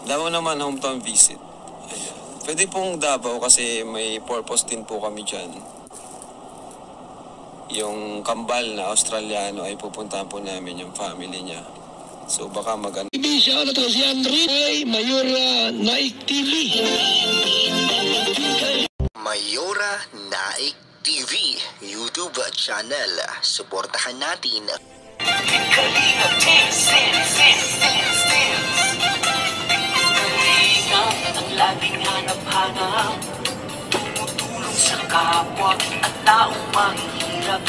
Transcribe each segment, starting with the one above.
Davao naman, hometown visit. Ayan. Pwede pong Davao kasi may purpose din po kami dyan. Yung kambal na Australiano ay pupuntahan po namin yung family niya. So baka maganda. Siya na to si Andre Mayora Naik TV. Mayora Naik TV YouTube channel. Suportahan natin. Kalingap ang laging hanap-hanap, tumutulong sa kapwa at taong mahihirap,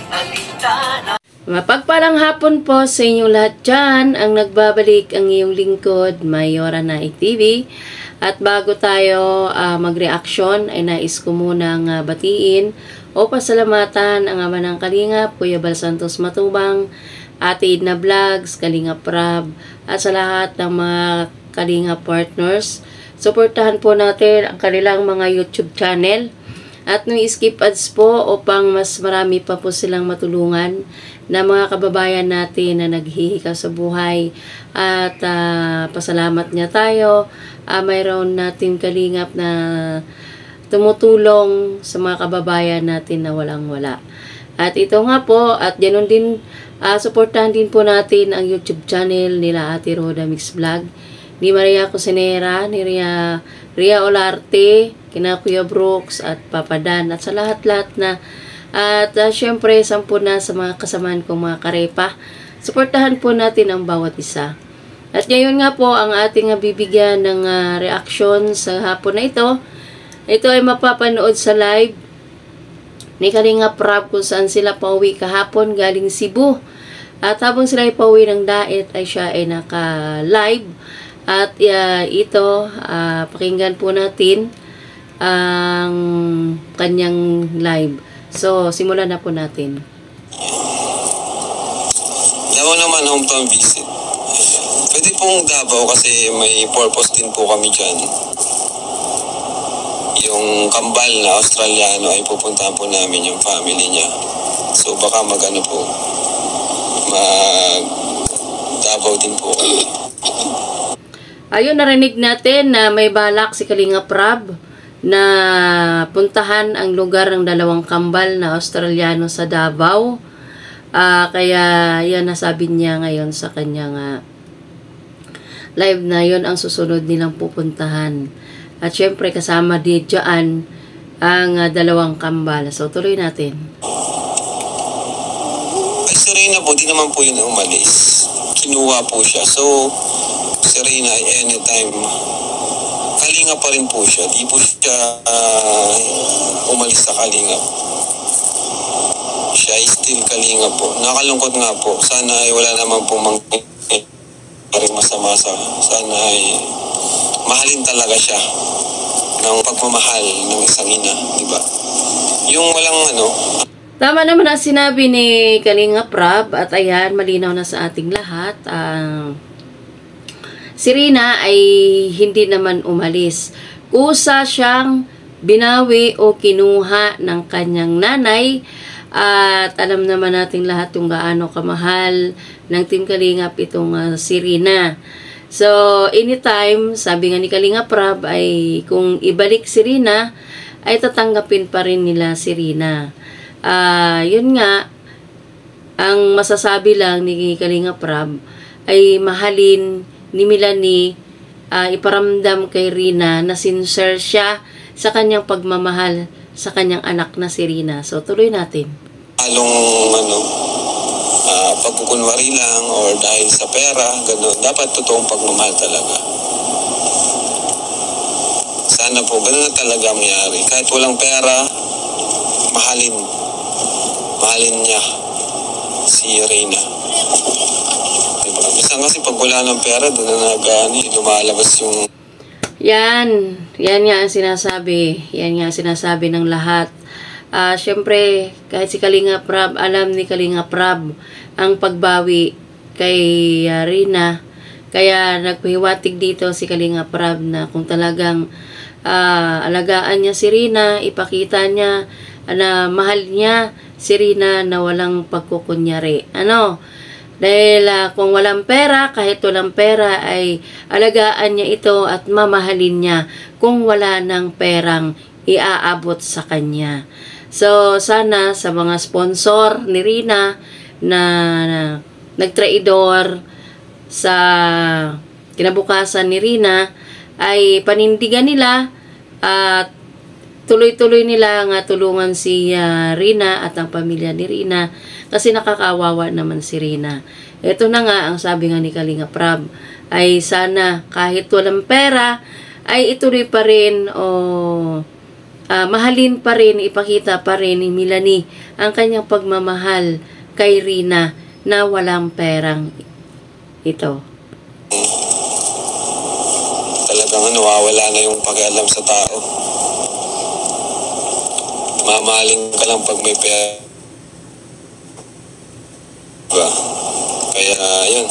alintana. Mapagpalang hapon po sa inyong lahat dyan. Ang nagbabalik ang iyong lingkod, Mayora Naik TV. At bago tayo mag-reaction, ay nais ko munang batiin o pasalamatan ang ama ng Kalingap, Kuya Bal Santos Matubang, Ate Edna Vlogs, Kalingap Rab, at sa lahat ng mga Kalingap partners. Suportahan po natin ang kanilang mga YouTube channel. At nung skip ads po upang mas marami pa po silang matulungan na mga kababayan natin na naghihika sa buhay. At pasalamat niya tayo. Mayroon natin Kalingap na tumutulong sa mga kababayan natin na walang-wala. At ito nga po, at ganoon din, suportahan din po natin ang YouTube channel nila Ate Roda Mix Vlog, ni Maria Cosinera, ni Ria Olarte, kina Kuya Brooks at Papa Dan, at sa lahat-lahat na. At syempre, 10 na sa mga kasamahan kong mga karepa. Suportahan po natin ang bawat isa. At ngayon nga po, ang ating bibigyan ng reaction sa hapon na ito. Ito ay mapapanood sa live ni Kalingap Rab kung saan sila pauwi kahapon galing Cebu. At habang sila ay pauwi ng Daet, ay siya ay naka-live. At ito, pakinggan po natin ang kanyang live. So, simulan na po natin. Davao naman, hometown visit. Pwede pong Davao kasi may purpose din po kami dyan. Yung kambal na Australiano ay pupuntahan po namin yung family niya. So, baka mag-ano po, mag-Davao din po. Ayun, narinig natin na may balak si Kalingap Rab na puntahan ang lugar ng dalawang kambal na Australiano sa Davao. Kaya yan nasabi niya ngayon sa kanyang live na yun ang susunod nilang pupuntahan. At syempre kasama din dyan ang dalawang kambal. So tuloy natin. Ay, si Reyna po, di naman po yun umalis. Kinuha po siya. So, si Reyna ay anytime Kalinga pa rin po siya. Di po siya umalis sa Kalinga. Siya ay still Kalinga po. Nakalungkot nga po. Sana ay wala naman po mangyari masama sa. Sana ay mahalin talaga siya ng pagmamahal ng isang ina. Diba? Yung walang ano. Tama naman ang sinabi ni Kalingap Rab. At ayan, malinaw na sa ating lahat. Si Rina ay hindi naman umalis. Kusa siyang binawi o kinuha ng kanyang nanay. At alam naman natin lahat yung gaano kamahal ng Team Kalingap itong si Rina. So, anytime, sabi nga ni Kalingap Rab ay kung ibalik si Rina, ay tatanggapin pa rin nila si Rina. Yun nga, ang masasabi lang ni Kalingap Rab ay mahalin ni Melanie, iparamdam kay Rina na sincere siya sa kanyang pagmamahal sa kanyang anak na si Rina. So, tuloy natin. Pagkukunwari lang or dahil sa pera, gano'n. Dapat totoong pagmamahal talaga. Sana po, gano'n na talaga mayari. Kahit walang pera, mahalin. Mahalin niya si Rina. Minsan kasi pag wala ng pera, doon na lumalabas yung... Yan nga ang sinasabi. Yan nga ang sinasabi ng lahat. Siyempre, kahit si Kalingap Rab, alam ni Kalingap Rab ang pagbawi kay Rina. Kaya nagpahiwatig dito si Kalingap Rab na kung talagang alagaan niya si Rina, ipakita niya na mahal niya si Rina na walang pagkukunyari. Dahil kung walang pera, kahit walang pera ay alagaan niya ito at mamahalin niya kung wala ng perang iaabot sa kanya. So, sana sa mga sponsor ni Rina na nagtraidor sa kinabukasan ni Rina ay panindigan nila at tuloy-tuloy nila nga tulungan si Rina at ang pamilya ni Rina kasi nakakawawa naman si Rina. Ito na nga ang sabi nga ni Kalinga Prab ay sana kahit walang pera ay ituloy pa rin o mahalin pa rin, ipakita pa rin ni Melanie ang kanyang pagmamahal kay Rina na walang perang ito. Talagang nawawala na yung pakialam sa tao. Mamahalin ka lang pag may pera. Diba? Kaya, yun.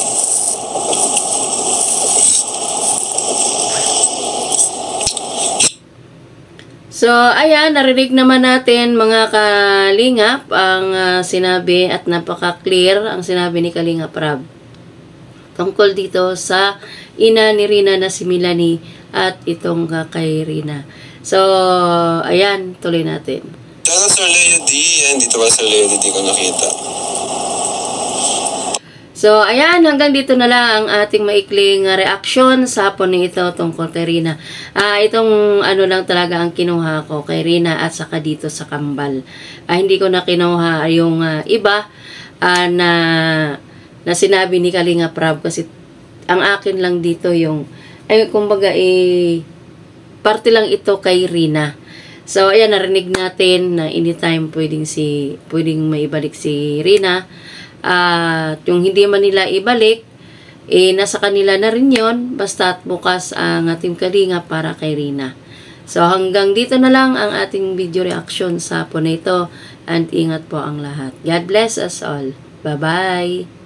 So, ayan, narinig naman natin mga kalingap ang sinabi at napaka-clear ang sinabi ni Kalinga Prab tungkol dito sa ina ni Rina na si Melanie at itong kay Rina. So, ayan, tuloy natin. Kaya Sir Leo D, dito ba Sir Leo D, di ko nakita. So, ayan, hanggang dito na lang ang ating maikling reaksyon sa hapon na ito tungkol kay Rina. Itong ano lang talaga ang kinuha ko kay Rina at saka dito sa Kambal. Hindi ko na kinuha yung iba na sinabi ni Kalinga Prab kasi ang akin lang dito yung, kumbaga parte lang ito kay Rina. So, ayan, narinig natin na anytime pwedeng maibalik si Rina. At yung hindi man nila ibalik, nasa kanila na rin yun. Basta't bukas ang ating Kalinga para kay Rina. So, hanggang dito na lang ang ating video reaction sa hapon na ito. And ingat po ang lahat. God bless us all. Bye-bye!